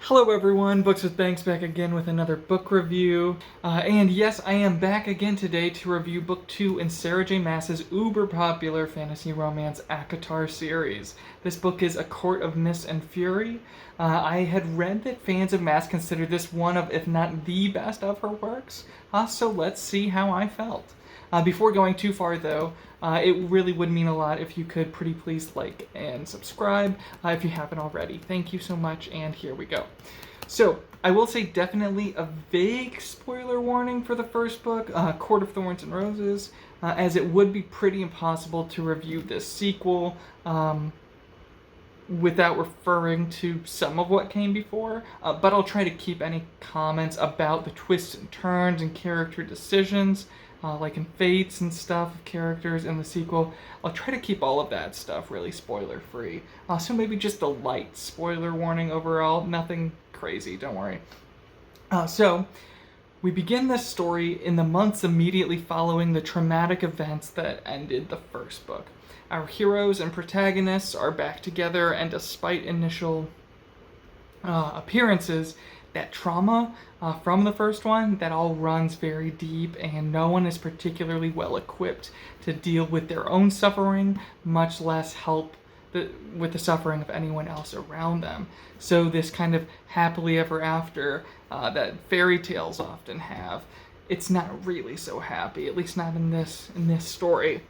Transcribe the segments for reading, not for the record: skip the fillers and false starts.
Hello everyone, Books with Banks back again with another book review. And yes, I am back again today to review book 2 in Sarah J Maas's uber popular fantasy romance ACOTAR series. This book is A Court of Mist and Fury. I had read that fans of Maas consider this one of, if not the best of her works, so let's see how I felt. Before going too far though, it really would mean a lot if you could pretty please like and subscribe if you haven't already. Thank you so much, and here we go. So, I will say definitely a vague spoiler warning for the first book, Court of Thorns and Roses, as it would be pretty impossible to review this sequel without referring to some of what came before, but I'll try to keep any comments about the twists and turns and character decisions, like in fates and stuff of characters in the sequel. I'll try to keep all of that stuff really spoiler free. So maybe just a light spoiler warning overall, nothing crazy, don't worry. So we begin this story in the months immediately following the traumatic events that ended the first book. Our heroes and protagonists are back together, and despite initial appearances, that trauma from the first one, that all runs very deep, and no one is particularly well equipped to deal with their own suffering, much less help with the suffering of anyone else around them. So this kind of happily ever after that fairy tales often have, it's not really so happy, at least not in this story.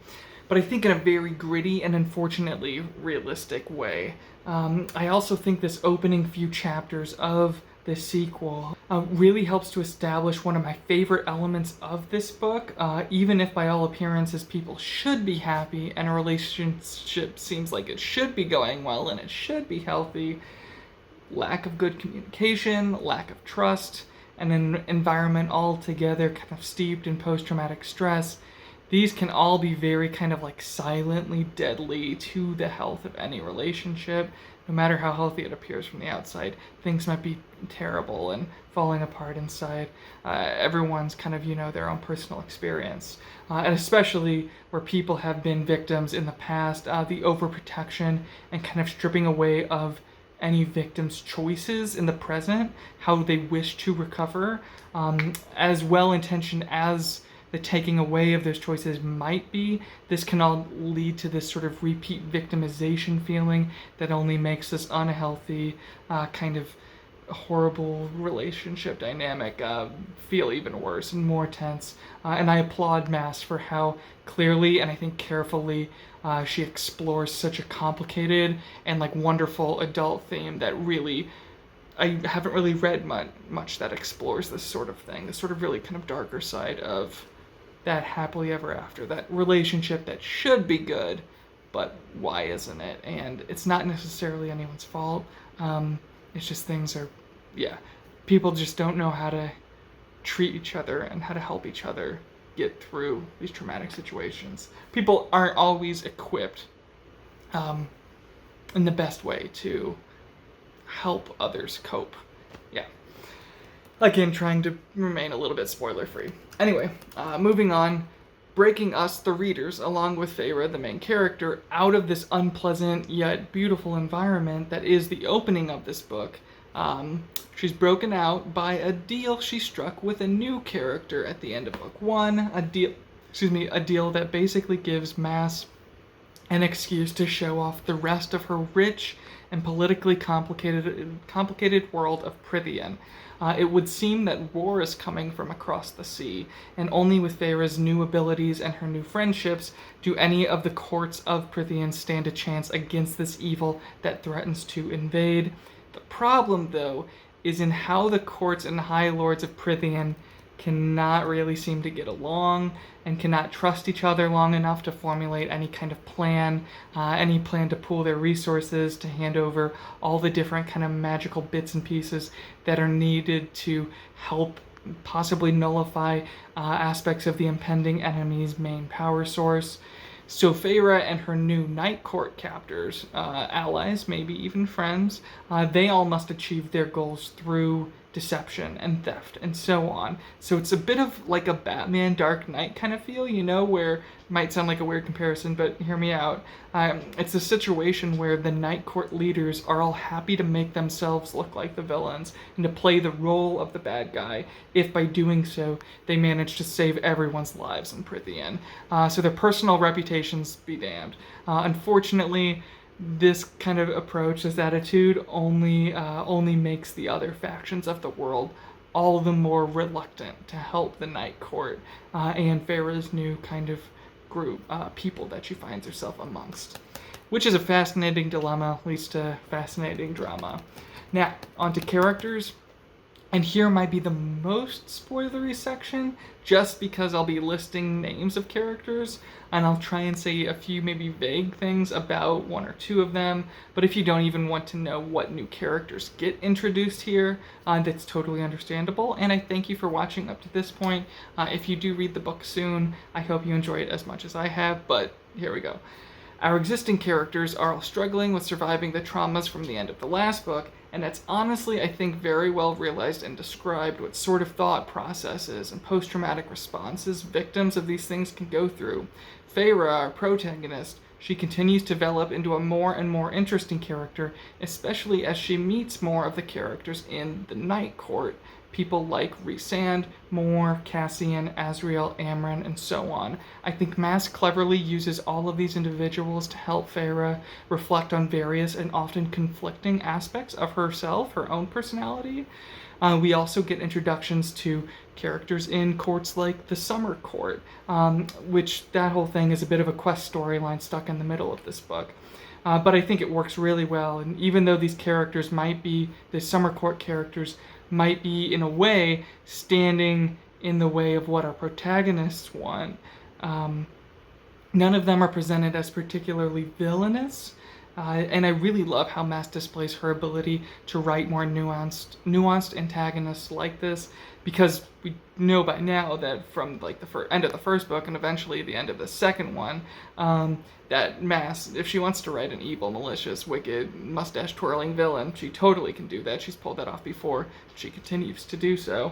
But I think in a very gritty and unfortunately realistic way. I also think this opening few chapters of the sequel really helps to establish one of my favorite elements of this book, even if by all appearances people should be happy and a relationship seems like it should be going well and it should be healthy. Lack of good communication, lack of trust, and an environment altogether kind of steeped in post-traumatic stress. These can all be very kind of like silently deadly to the health of any relationship. No matter how healthy it appears from the outside, things might be terrible and falling apart inside. Everyone's kind of, their own personal experience. And especially where people have been victims in the past, the overprotection and kind of stripping away of any victim's choices in the present, how they wish to recover, as well-intentioned as the taking away of those choices might be, this can all lead to this sort of repeat victimization feeling that only makes this unhealthy, kind of horrible relationship dynamic feel even worse and more tense. And I applaud Maas for how clearly and I think carefully she explores such a complicated and like wonderful adult theme that really I haven't really read much that explores this sort of thing, this sort of really kind of darker side of that happily ever after, that relationship that should be good, but why isn't it? And it's not necessarily anyone's fault. It's just people just don't know how to treat each other and how to help each other get through these traumatic situations. People aren't always equipped in the best way to help others cope. Yeah. Again, trying to remain a little bit spoiler-free. Anyway, moving on, breaking us, the readers, along with Feyre, the main character, out of this unpleasant yet beautiful environment that is the opening of this book. She's broken out by a deal she struck with a new character at the end of book 1, a deal that basically gives Maas an excuse to show off the rest of her rich and politically complicated world of Prythian. It would seem that war is coming from across the sea, and only with Feyre's new abilities and her new friendships do any of the courts of Prythian stand a chance against this evil that threatens to invade. The problem, though, is in how the courts and high lords of Prythian cannot really seem to get along and cannot trust each other long enough to formulate any kind of plan, any plan to pool their resources, to hand over all the different kind of magical bits and pieces that are needed to help possibly nullify aspects of the impending enemy's main power source. So Feyre and her new Night Court captors, allies, maybe even friends, they all must achieve their goals through deception and theft and so on. So it's a bit of like a Batman Dark Knight kind of feel, where it might sound like a weird comparison, but hear me out. It's a situation where the Night Court leaders are all happy to make themselves look like the villains and to play the role of the bad guy, if by doing so they manage to save everyone's lives in Prithian. So their personal reputations be damned. Unfortunately, this kind of approach, this attitude, only makes the other factions of the world all the more reluctant to help the Night Court and Feyre's new kind of group, people that she finds herself amongst. Which is a fascinating dilemma, leads to fascinating drama. Now, onto characters. And here might be the most spoilery section, just because I'll be listing names of characters, and I'll try and say a few maybe vague things about one or two of them. But if you don't even want to know what new characters get introduced here, that's totally understandable. And I thank you for watching up to this point. If you do read the book soon, I hope you enjoy it as much as I have, but here we go. Our existing characters are all struggling with surviving the traumas from the end of the last book, and that's honestly, I think, very well realized and described what sort of thought processes and post-traumatic responses victims of these things can go through. Feyre, our protagonist, she continues to develop into a more and more interesting character, especially as she meets more of the characters in the Night Court. People like Rhysand, Mor, Cassian, Azriel, Amren, and so on. I think Maas cleverly uses all of these individuals to help Feyre reflect on various and often conflicting aspects of herself, her own personality. We also get introductions to characters in courts like the Summer Court, which that whole thing is a bit of a quest storyline stuck in the middle of this book. But I think it works really well, and even though these characters might be, the Summer Court characters might be, in a way, standing in the way of what our protagonists want, none of them are presented as particularly villainous. And I really love how Maas displays her ability to write more nuanced antagonists like this, because we know by now that from like the end of the first book and eventually the end of the second one, that Maas, if she wants to write an evil, malicious, wicked, mustache-twirling villain, she totally can do that. She's pulled that off before. She continues to do so.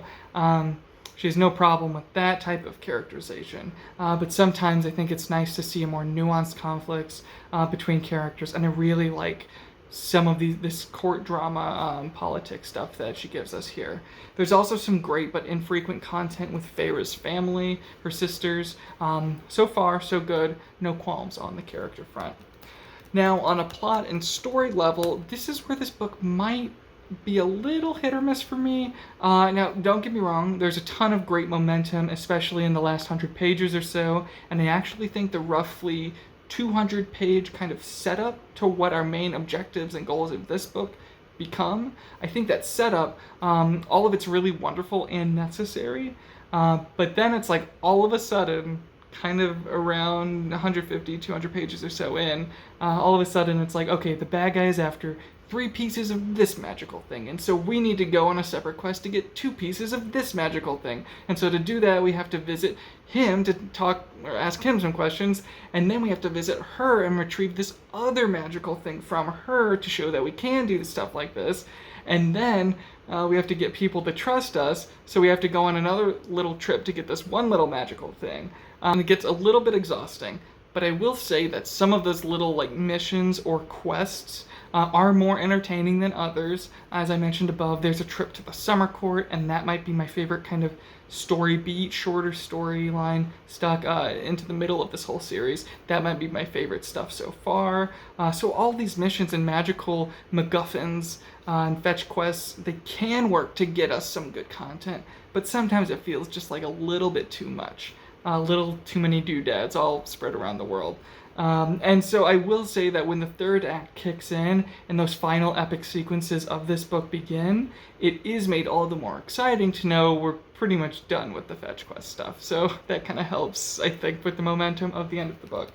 She has no problem with that type of characterization. But sometimes I think it's nice to see a more nuanced conflicts between characters, and I really like some of this court drama politics stuff that she gives us here. There's also some great but infrequent content with Feyre's family, her sisters. So far, so good. No qualms on the character front. Now, on a plot and story level, this is where this book might be a little hit or miss for me. Now, don't get me wrong, there's a ton of great momentum, especially in the last 100 pages or so, and I actually think the roughly 200-page kind of setup to what our main objectives and goals of this book become, I think that setup, all of it's really wonderful and necessary, but then it's like all of a sudden, kind of around 150, 200 pages or so in, all of a sudden it's like, okay, the bad guy is after 3 pieces of this magical thing, and so we need to go on a separate quest to get 2 pieces of this magical thing, and so to do that we have to visit him to talk or ask him some questions, and then we have to visit her and retrieve this other magical thing from her to show that we can do stuff like this, and then we have to get people to trust us, so we have to go on another little trip to get this one little magical thing. It gets a little bit exhausting, but I will say that some of those little like missions or quests are more entertaining than others. As I mentioned above, there's a trip to the Summer Court, and that might be my favorite kind of story beat, shorter storyline stuck into the middle of this whole series. That might be my favorite stuff so far. So all these missions and magical MacGuffins and fetch quests, they can work to get us some good content, but sometimes it feels just like a little bit too much. A little too many doodads all spread around the world. And so I will say that when the third act kicks in and those final epic sequences of this book begin, it is made all the more exciting to know we're pretty much done with the fetch quest stuff. So that kind of helps, I think, with the momentum of the end of the book.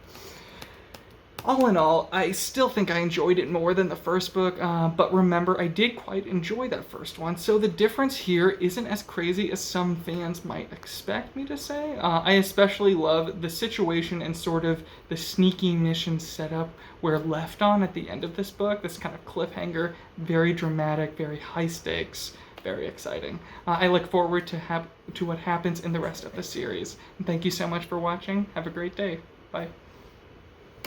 All in all, I still think I enjoyed it more than the first book, but remember, I did quite enjoy that first one, so the difference here isn't as crazy as some fans might expect me to say. I especially love the situation and sort of the sneaky mission setup we're left on at the end of this book, this kind of cliffhanger, very dramatic, very high stakes, very exciting. I look forward to what happens in the rest of the series. And thank you so much for watching. Have a great day. Bye.